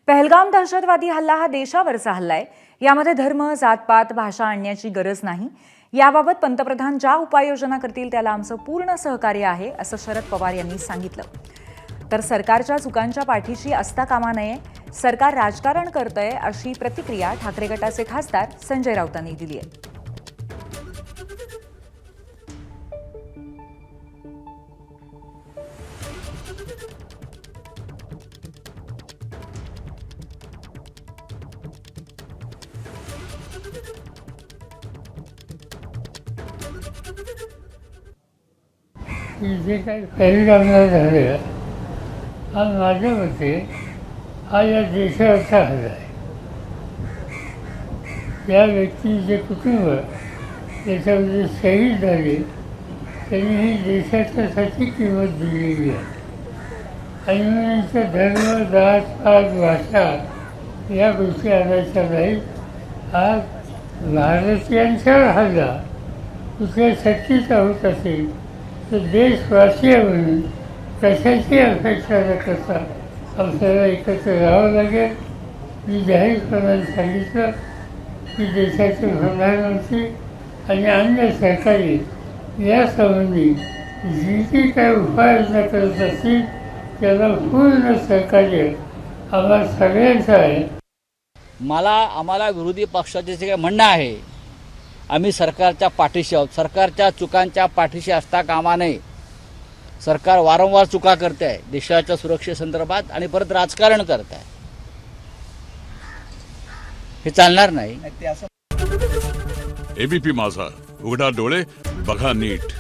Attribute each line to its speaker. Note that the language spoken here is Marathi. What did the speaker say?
Speaker 1: पहलगाम दहशतवादी हल्ला हा देशावरचा हल्ला आहे। यामध्ये धर्म, जातपात, भाषा आणण्याची गरज नाही। याबाबत पंतप्रधान ज्या उपाययोजना करतील त्याला आमचं पूर्ण सहकार्य आहे, असं शरद पवार यांनी सांगितलं। तर सरकारच्या चुकांच्या पाठीशी असता कामा नये, सरकार राजकारण करतंय अशी प्रतिक्रिया ठाकरे गटाचे खासदार संजय राऊतांनी दिली आहे।
Speaker 2: जे काही पहलगामला झालं हा माझ्या मते हा या देशाचा हल्ला आहे। या व्यक्तीचे कुटुंब त्याच्यामध्ये शहीद झाले, त्यांनी ही देशाच्यासाठी किंमत दिलेली आहे। आणि म्हणून धर्म, जात, पात, भाषा या गोष्टी आणायच्या नाहीत। हा भारतीयांच्यावर हल्ला कुठल्या शक्तीचा होत असेल तर देशवासीय म्हणून कशाची अपेक्षा न करता आपल्याला एकत्र राहावं लागेल। मी जाहीरपणाने सांगितलं की देशाचे प्रधानमंत्री आणि अन्य सरकारी यासंबंधी जी काही उपाययोजना करत असतील त्याला पूर्ण सहकार्य आम्हा सगळ्यांचं आहे।
Speaker 3: आम्हाला विरोधी पक्षाचे जे काही म्हणणं आहे, आम्ही सरकारच्या पाठीशी आहोत। सरकारच्या चुकांच्या पाठीशी असता कामा नये। सरकार वारंवार चुका करते आहे देशाच्या सुरक्षेसंदर्भात आणि परत राजकारण करत आहे, हे चालणार नाही।
Speaker 4: एबीपी माझा, उघडा डोळे बघा नीट।